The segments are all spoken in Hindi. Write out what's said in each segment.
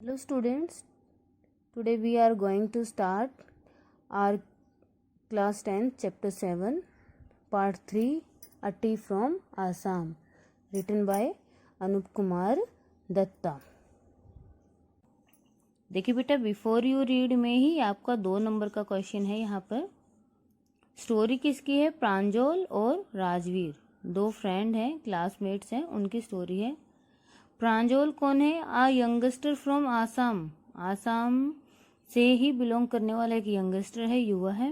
Hello students, today we are going to start our class 10 chapter 7 part 3 A Tea from Assam, written by Anup Kumar Datta। देखिए बेटा, बिफोर यू रीड में ही आपका 2 नंबर का क्वेश्चन है। यहाँ पर स्टोरी किसकी है? प्रांजल और राजवीर, 2 फ्रेंड हैं, क्लासमेट्स हैं, उनकी स्टोरी है। प्रांजल कौन है? आ यंगस्टर फ्रॉम आसाम, आसाम से ही बिलोंग करने वाला एक यंगस्टर है, युवा है।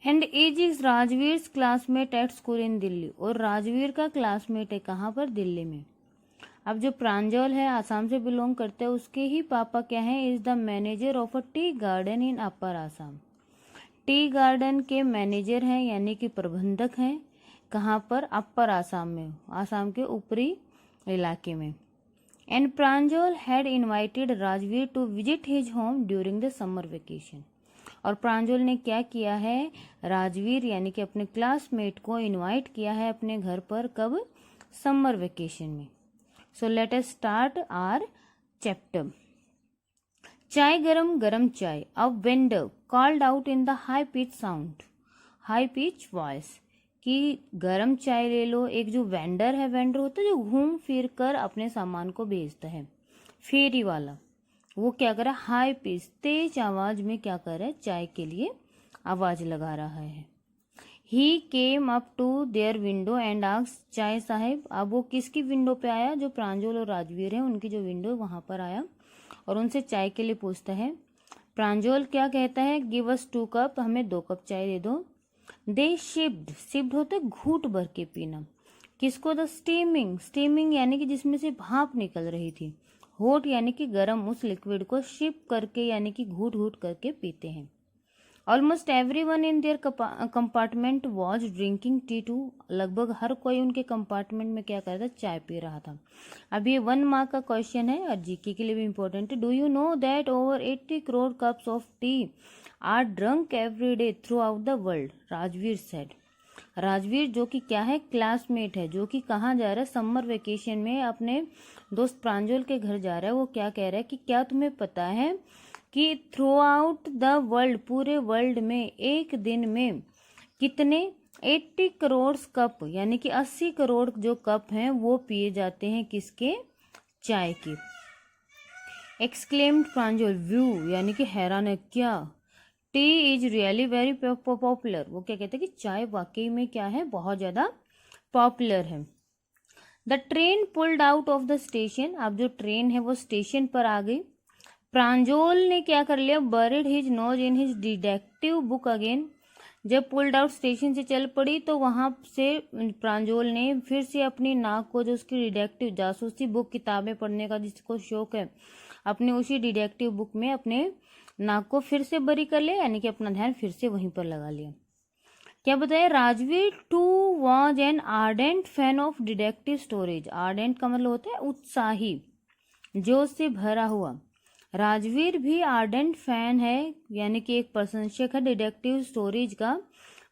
And is is Rajveer classmate at school इन दिल्ली, और राजवीर का क्लासमेट है कहाँ पर? दिल्ली में। अब जो प्रांजल है आसाम से बिलोंग करते हैं, उसके ही पापा क्या है? Is the manager of a tea garden in upper Assam, tea garden के मैनेजर हैं यानी कि प्रबंधक हैं। कहाँ पर? अपर आसाम में, आसाम के ऊपरी इलाके में। And Pranjal had invited Rajveer to visit his home during the summer vacation, और प्रांजल ने क्या किया है? राजवीर यानी कि अपने क्लासमेट को इनवाइट किया है अपने घर पर। कब? समर वेकेशन में। So let us start our chapter. चाय गरम गरम चाय, a vendor called out in the high pitch sound, high pitch voice, कि गरम चाय ले लो। एक जो वेंडर है, वेंडर होता है जो घूम फिर कर अपने सामान को बेचता है, फेरी वाला, वो क्या कर रहा है? हाई पिच, तेज आवाज में क्या कर रहा है? चाय के लिए आवाज लगा रहा है। He came up to there window and asked, chai sahib. अब वो किसकी विंडो पे आया? जो प्रांजल और राजवीर है उनकी जो विंडो, वहां पर आया और उनसे चाय के लिए पूछता है। प्रांजल क्या कहता है? गिव अस 2 कप, हमें 2 कप चाय दे दो। दे शिप्ड, शिप्ड होता है घूट भर के पीना। किसको? द स्टीमिंग, स्टीमिंग यानी कि जिसमें से भाप निकल रही थी। हॉट यानी कि गर्म, उस लिक्विड को शिप करके यानी कि घूट घूट करके पीते हैं। Almost everyone in their compartment was drinking tea too, लगभग हर कोई उनके कंपार्टमेंट में क्या कर रहा था? चाय पी रहा था। अब ये 1 मार्क का क्वेश्चन है और जीके के लिए भी इंपॉर्टेंट है। Do you know that over 80 crore cups of T R drunk every day through out the world, Rajveer said. Rajveer जो कि क्या है? क्लासमेट है, जो कि कहाँ जा रहा है? समर वेकेशन में अपने दोस्त प्रांजल के घर जा रहा है। वो क्या कह रहा है कि क्या तुम्हें पता है कि थ्रू आउट द वर्ल्ड, पूरे वर्ल्ड में एक दिन में कितने? 80 करोड़ कप यानी कि 80 करोड़ जो कप हैं वो पिए जाते हैं। किसके? चाय के। एक्सक्लेम्ड प्रांजल, व्यू यानी कि हैरान है, क्या? T is really very popular, वो क्या कहते हैं कि चाय वाकई में क्या है? बहुत ज्यादा पॉपुलर है। The train pulled out of the station, अब जो ट्रेन है वो स्टेशन पर आ गई। प्रांजल ने क्या कर लिया? Buried his nose in his detective book again, जब पुल्ड आउट स्टेशन से चल पड़ी तो वहां से प्रांजल ने फिर से अपनी नाक को, जो उसकी डिटेक्टिव जासूसी बुक, किताबें पढ़ने का जिसको शौक है, अपने उसी डिटेक्टिव बुक में अपने नाक को फिर से बरी कर लिया, यानी कि अपना ध्यान फिर से वहीं पर लगा लिया। क्या बताया? Rajveer too was an ardent fan of detective stories, ardent का मतलब होता है उत्साही, जोश से भरा हुआ। राजवीर भी आर्डेंट फैन है यानी कि एक प्रशंसक है डिटेक्टिव स्टोरीज का।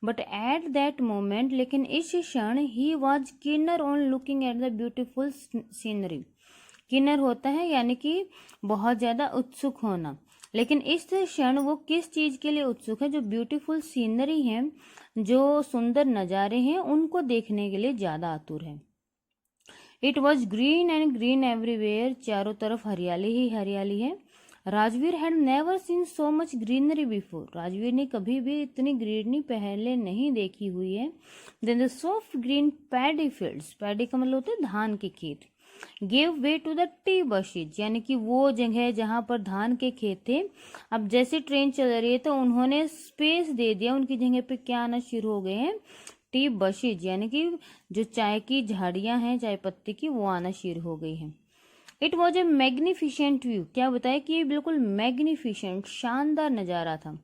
बट एट दैट मोमेंट, लेकिन इस क्षण, he was keener on looking at the beautiful scenery. Keener होता है यानी कि बहुत ज्यादा उत्सुक होना, लेकिन इस क्षण वो किस चीज के लिए उत्सुक है? जो ब्यूटीफुल सीनरी है, जो सुंदर नजारे हैं, उनको देखने के लिए ज्यादा आतुर है। It was green and green everywhere, चारों तरफ हरियाली ही हरियाली है। Rajveer had never seen so much greenery before, Rajveer ने कभी भी इतनी ग्रीनरी पहले नहीं देखी हुई है। Then the soft green paddy fields, paddy का मतलब होता है धान के खेत, gave way to the tea bushes, यानी कि वो जगह जहां पर धान के खेत थे, अब जैसे ट्रेन चल रही है तो उन्होंने स्पेस दे दिया, उनकी जगह पे क्या आना शुरू हो गए हैं? टी बशेज, यानी कि जो चाय की झाड़ियां हैं चाय पत्ती की, वो आना शुरू हो गई हैं। It was a magnificent view, क्या बताया कि ये बिल्कुल मैग्निफिशेंट, शानदार नजारा था।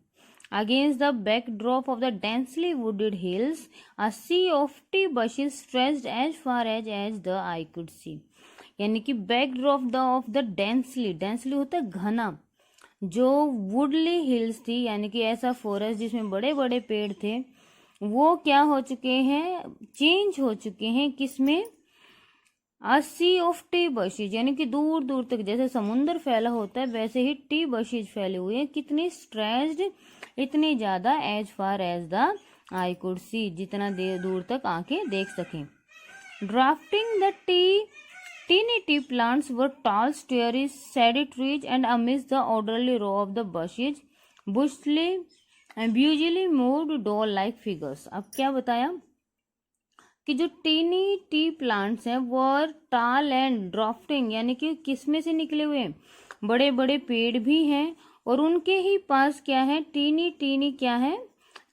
Against the backdrop of the densely wooded hills, a sea of tea bushes stretched as far as the eye could see, यानी कि backdrop of the densely, densely होता है घना, जो वुडली हिल्स थी यानी कि ऐसा फॉरेस्ट जिसमें बड़े बड़े पेड़ थे, वो क्या हो चुके हैं? चेंज हो चुके हैं किसमें? A sea of tea bushes, यानी कि दूर दूर तक जैसे समुन्द्र फैला होता है वैसे ही टी बशेज फैले हुए हैं। कितनी स्ट्रेच्ड, इतनी ज्यादा, as far as the I could see, जितना देर दूर तक आंखें देख सकें। Drafting the teeny tea plants were tall, starry, shady trees, and amidst the orderly row of the bushes, bushly and usually moved doll-like figures। अब क्या बताया कि जो टीनी टी प्लांट्स हैं वो टाल एंड ड्राफ्टिंग, यानी कि किसमें से निकले हुए हैं, बड़े बड़े पेड़ भी हैं, और उनके ही पास क्या है, टीनी टीनी क्या है,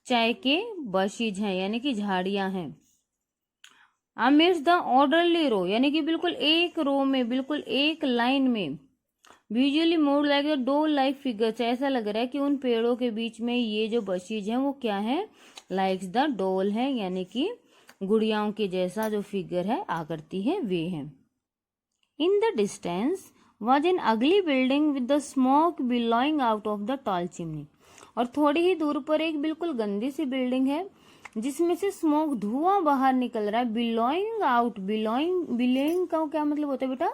चाय के बशीज हैं, यानी कि झाड़ियां हैं। अमिड्स द ऑर्डरली रो, यानी कि बिल्कुल एक रो में, बिल्कुल एक लाइन में, विजुअली मूव लाइक द डोल लाइक फिगर्स, ऐसा लग रहा है कि उन पेड़ों के बीच में ये जो बशीज हैं वो क्या है, लाइक्स द डोल है, यानी कि गुड़ियाओं के जैसा जो फिगर है, आकृति है, वे हैं। In the distance was an अगली building with the smoke billowing out of the tall chimney, और थोड़ी ही दूर पर एक बिल्कुल गंदी सी बिल्डिंग है जिसमें से स्मोक, धुआं बाहर निकल रहा है। बिलोइंग आउट, बिलोइंग का क्या मतलब होता है बेटा,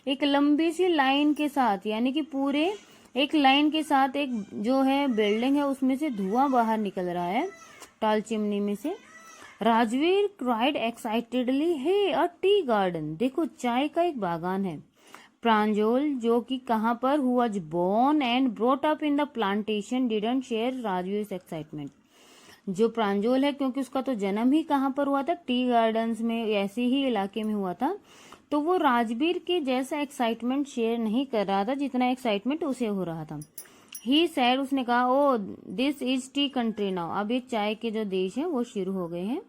एक लंबी सी लाइन के साथ, यानी कि पूरे एक लाइन के साथ एक जो है बिल्डिंग है उसमें से धुआं बाहर निकल रहा है, टॉल चिमनी में से। राजवीर क्राइड एक्साइटेडली, हे अ टी गार्डन, देखो चाय का एक बागान है। प्रांजोल, जो कि कहाँ पर, who was born and brought up in the plantation, didn't share Rajveer excitement. जो प्रांजोल है, क्योंकि उसका तो जन्म ही कहाँ पर हुआ था, टी गार्डन्स में, ऐसे ही इलाके में हुआ था, तो वो राजवीर के जैसा एक्साइटमेंट शेयर नहीं कर रहा था जितना एक्साइटमेंट उसे हो रहा था। ही सैड, उसने कहा, oh this is tea country now, अब ये चाय के जो देश हैं वो शुरू हो गए हैं।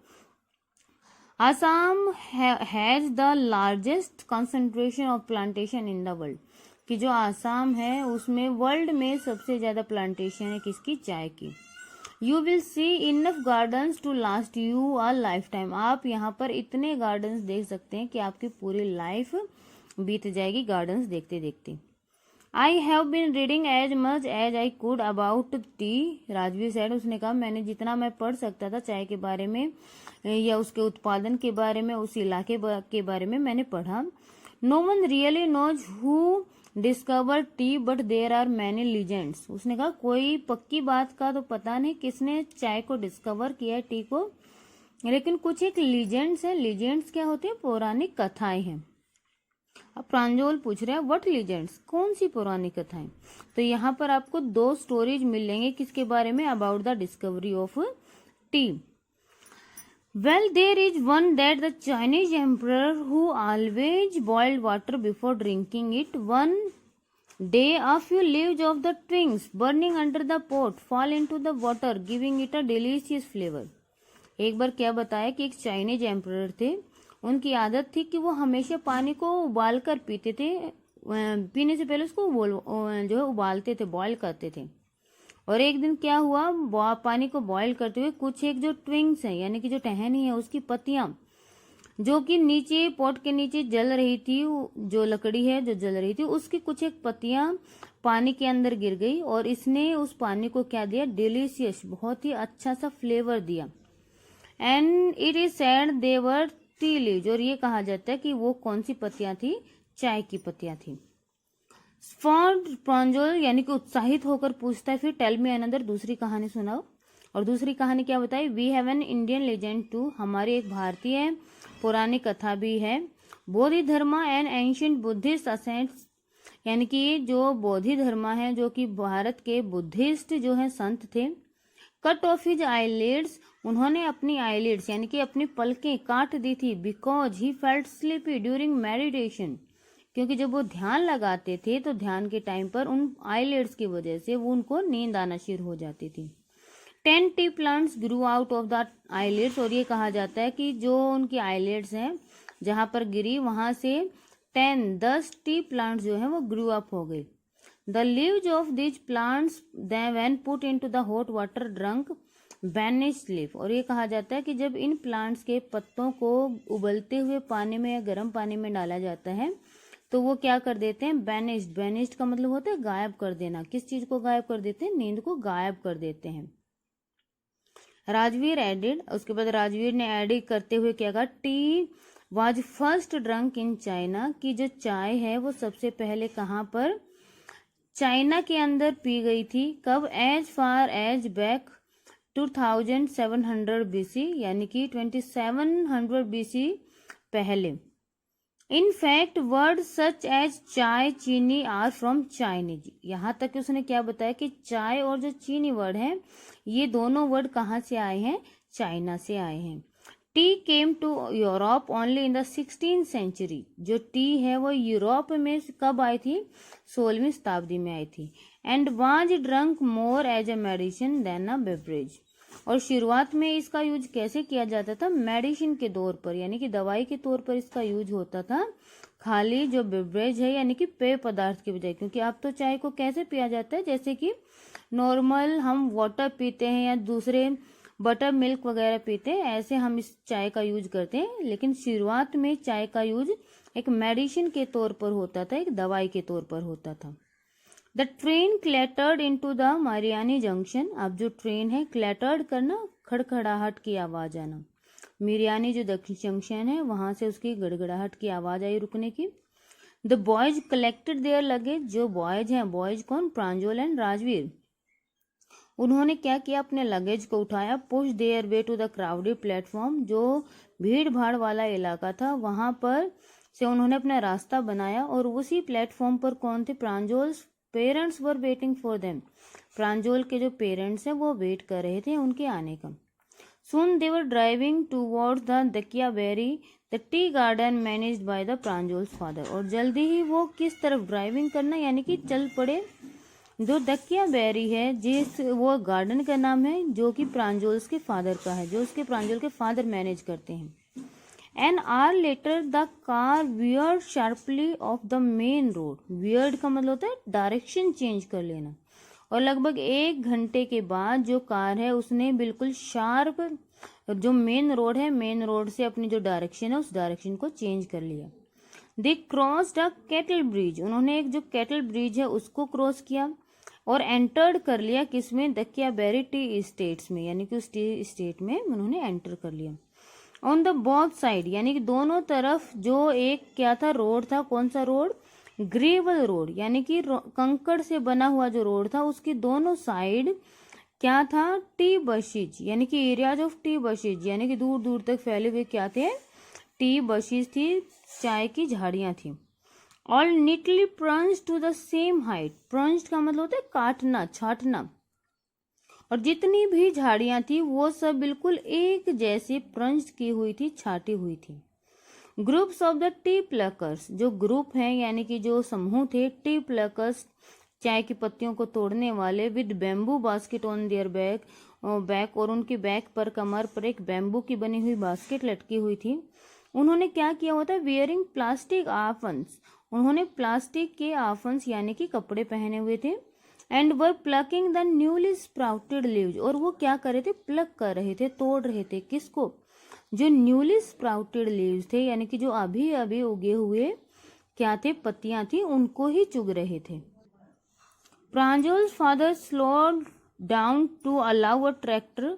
Assam has the largest concentration of plantation in the world, कि जो आसाम है उसमें वर्ल्ड में सबसे ज्यादा प्लांटेशन है किसकी, चाय की। You will see enough gardens to last you a lifetime, आप यहाँ पर इतने गार्डन्स देख सकते हैं कि आपकी पूरी लाइफ बीत जाएगी गार्डन्स देखते देखते। I have been reading as much as I could about tea, Rajveer said, उसने कहा मैंने जितना मैं पढ़ सकता था चाय के बारे में या उसके उत्पादन के बारे में, उस इलाके के बारे में मैंने पढ़ा। No one really knows who discover tea but there are many legends, उसने कहा कोई पक्की बात का तो पता नहीं किसने चाय को डिस्कवर किया, टी को, लेकिन कुछ एक लीजेंड्स है। लीजेंड्स क्या होते हैं, पौराणिक कथाएं हैं। अब प्रांजोल पूछ रहे हैं व्हाट लीजेंड्स, कौन सी पौराणिक कथाएं, तो यहाँ पर आपको दो स्टोरीज मिलेंगे किसके बारे में, about the discovery of tea. Well there is one that the Chinese emperor who always boiled water before drinking it, one day a few leaves of the twigs burning under the pot fall into the water giving it a delicious flavor। एक बार क्या बताया कि एक चाइनीज एम्परर थे, उनकी आदत थी कि वो हमेशा पानी को उबाल कर पीते थे, पीने से पहले उसको जो है उबालते थे, बॉईल करते थे। और एक दिन क्या हुआ, पानी को बॉईल करते हुए कुछ एक जो ट्विंग्स है, यानी कि जो टहनी है उसकी पत्तियां, जो कि नीचे पॉट के नीचे जल रही थी, जो लकड़ी है जो जल रही थी, उसकी कुछ एक पत्तियां पानी के अंदर गिर गई और इसने उस पानी को क्या दिया, डिलीशियस, बहुत ही अच्छा सा फ्लेवर दिया। And it is said they were tea leaves, और ये कहा जाता है कि वो कौन सी पत्तियां थी, चाय की पत्तियां थी। फॉर प्रांजोल, यानी कि उत्साहित होकर पूछता है फिर टेल मी अनदर, दूसरी कहानी सुनाओ। और दूसरी कहानी क्या बताई, we have an Indian legend too, हमारी एक भारतीय पुरानी कथा भी है। Bodhidharma and ancient Buddhist ascetics, यानी कि जो बोधि धर्मा है, जो कि भारत के बुद्धिस्ट जो है संत थे। कट ऑफ हिज आईलिड्स, उन्होंने अपनी आईलिड्स यानी कि अपनी पलकें काट दी थी, because he felt sleepy during meditation, क्योंकि जब वो ध्यान लगाते थे तो ध्यान के टाइम पर उन आईलिड्स की वजह से वो उनको नींद आना शुरू हो जाती थी। 10 T plants Guru out of the eyelids, और ये कहा जाता है कि जो उनकी आईलिड्स हैं जहां पर गिरी वहां से 10 टी प्लांट्स जो है वो ग्रू अप हो गए। The leaves of this plants when put into the hot water drunk banish leaf, और ये कहा जाता है कि जब इन प्लांट्स के पत्तों को उबलते हुए पानी में या गर्म पानी में डाला जाता है तो वो क्या कर देते हैं, बैनिश्ड, बैनिश्ड का मतलब होता है गायब कर देना। किस चीज को गायब कर देते हैं, नींद को गायब कर देते हैं। राजवीर एडिड, उसके बाद राजवीर ने एडिट करते हुए क्या कहा, tea was first drunk in China, की जो चाय है वो सबसे पहले कहाँ पर चाइना के अंदर पी गई थी, कब, as far as back 2700 BC, यानी कि 2700 BC पहले। In fact word such as chai, chini are from Chinese, यहाँ तक कि उसने क्या बताया कि चाय और जो चीनी वर्ड है ये दोनों वर्ड कहाँ से आए हैं, चाइना से आए हैं। Tea came to Europe only in the 16th century, जो टी है वो यूरोप में कब आई थी, 16वीं शताब्दी में आई थी। And was drunk more as a medicine than a beverage, और शुरुआत में इसका यूज कैसे किया जाता था, मेडिसिन के तौर पर, यानी कि दवाई के तौर पर इसका यूज होता था, खाली जो बेवरेज है यानी कि पेय पदार्थ के बजाय। क्योंकि अब तो चाय को कैसे पिया जाता है, जैसे कि नॉर्मल हम वाटर पीते हैं या दूसरे बटर मिल्क वगैरह पीते हैं, ऐसे हम इस चाय का यूज करते हैं। लेकिन शुरुआत में चाय का यूज एक मेडिसिन के तौर पर होता था, एक दवाई के तौर पर होता था। The train clattered into the Mariani junction, अब जो ट्रेन है क्लैटर्ड करना, खड़खड़ाहट की आवाज आना, मिरियानी जो दक्षिण जंक्शन है वहां से उसकी गड़गड़ाहट की आवाज आई रुकने की। The boys collected their luggage, जो बॉयज हैं, बॉयज कौन, प्रांजल एंड राजवीर, उन्होंने क्या किया, अपने लगेज को उठाया। Push their way to the crowded platform, जो भीड़ भाड़ वाला इलाका था वहां पर से उन्होंने अपना रास्ता बनाया, और उसी प्लेटफॉर्म पर कौन थे, Pranjol's parents were waiting for them, Pranjol के जो पेरेंट्स हैं वो वेट कर रहे थे उनके आने का। Soon they were driving towards the Dhekiabari, the tea garden managed by the Pranjol's father, और जल्दी ही वो किस तरफ ड्राइविंग करना, यानी कि चल पड़े, जो दकियाबेरी है जिस वो गार्डन का नाम है जो कि प्रांजोल्स के फादर का है, जो उसके प्रांजोल के फादर मैनेज करते हैं। An hour later the car veered sharply off the main road, veered का मतलब होता है डायरेक्शन चेंज कर लेना, और लगभग 1 घंटे के बाद जो कार है उसने बिल्कुल शार्प जो मेन रोड है, मेन रोड से अपनी जो डायरेक्शन है उस डायरेक्शन को चेंज कर लिया। दे क्रॉस्ड अ कैटल ब्रिज, उन्होंने एक जो कैटल ब्रिज है उसको क्रॉस किया और एंटर्ड कर लिया किसमें, दकियाबेरी टी स्टेट्स में, यानी कि उस टी स्टेट में उन्होंने एंटर कर लिया। ऑन द बोथ साइड, यानी कि दोनों तरफ जो एक क्या था, रोड था, कौन सा रोड, ग्रेवल रोड, यानी कि कंकड़ से बना हुआ जो रोड था उसकी दोनों साइड क्या था, टी बशीज, यानी कि एरियाज ऑफ टी बशीज, यानी कि दूर दूर तक फैले हुए क्या थे, टी बशीज थी, चाय की झाड़ियां थी। All neatly pruned to the same height, pruned का मतलब होता है काटना, छाटना, और जितनी भी झाड़ियां थी वो सब बिल्कुल एक जैसी प्रंच्ड की हुई थी, छाटी हुई थी। Groups of the T pluckers, जो ग्रुप हैं यानी कि जो समूह थे, टी प्लकर्स चाय की पत्तियों को तोड़ने वाले, with bamboo basket on their back, और उनके बैक पर, कमर पर एक बैम्बू की बनी हुई बास्केट लटकी हुई थी। उन्होंने क्या किया हुआ था, वेयरिंग प्लास्टिक आफन्स, उन्होंने प्लास्टिक के आफन्स यानी कि कपड़े पहने हुए थे। And were plucking the newly sprouted leaves, और वो क्या कर रहे थे, प्लक कर रहे थे, तोड़ रहे थे, किसको, जो न्यूली स्प्राउटेड लीव्स थे, यानी कि जो अभी अभी उगे हुए क्या थे, पत्तियां थी, उनको ही चुग रहे थे। प्रांजल's father slowed down to allow a tractor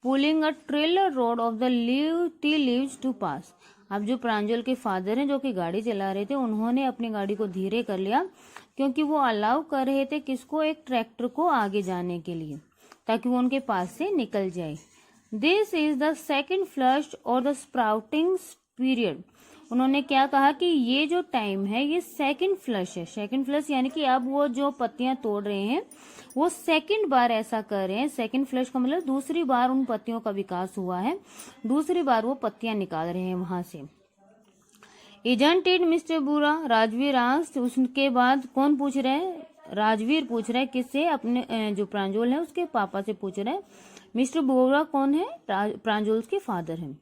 pulling a trailer load of the tea leaves to pass. अब जो प्रांजल के फादर हैं जो कि गाड़ी चला रहे थे, उन्होंने अपनी गाड़ी को धीरे कर लिया क्योंकि वो अलाउ कर रहे थे किसको, एक ट्रैक्टर को आगे जाने के लिए, ताकि वो उनके पास से निकल जाए। This is the second flush और द स्प्राउटिंग पीरियड, उन्होंने क्या कहा कि ये जो टाइम है ये सेकंड फ्लश है, सेकंड फ्लश यानी कि अब वो जो पत्तियां तोड़ रहे हैं वो सेकंड बार ऐसा कर रहे हैं। सेकंड फ्लश का मतलब दूसरी बार उन पत्तियों का विकास हुआ है, दूसरी बार वो पत्तियां निकाल रहे हैं वहां से। इजंट इट मिस्टर बुरा, राजवीर आस्क्ड, उसके बाद कौन पूछ रहे हैं, राजवीर पूछ रहा है, किससे, अपने जो प्रांजल है उसके पापा से पूछ रहा है। मिस्टर बोरा कौन है, प्रांजल के फादर हैं।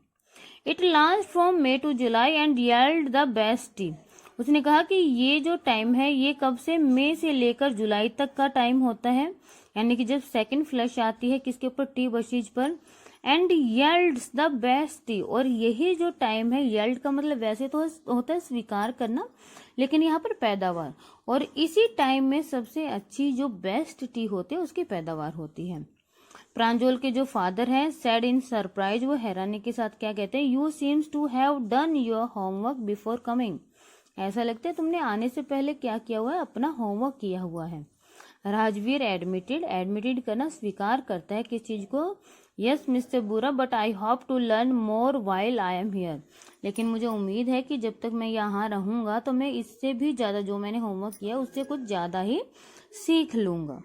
It last from May to July and yield the best tea, उसने कहा कि ये जो टाइम है ये कब से, मई से लेकर जुलाई तक का टाइम होता है, यानी कि जब सेकंड फ्लश आती है किसके ऊपर, टी बशीज पर। एंड येल्ड्स द बेस्ट टी, और यही जो टाइम है, येल्ड का मतलब वैसे तो होता है स्वीकार करना, लेकिन यहाँ पर पैदावार, और इसी टाइम में सबसे अच्छी जो बेस्ट टी होती है उसकी पैदावार होती है। प्रांजल के जो फादर हैं सैड इन सरप्राइज, वो हैरानी के साथ क्या कहते हैं, you seems to have done your homework before coming, ऐसा लगता है तुमने आने से पहले क्या किया हुआ है, अपना होमवर्क किया हुआ है। राजवीर एडमिटेड करना स्वीकार करता है किस चीज को, yes mister Bura but I hope to learn more while I am here, लेकिन मुझे उम्मीद है कि जब तक मैं यहाँ रहूंगा तो मैं इससे भी ज्यादा, जो मैंने होमवर्क किया उससे कुछ ज्यादा ही सीख लूंगा।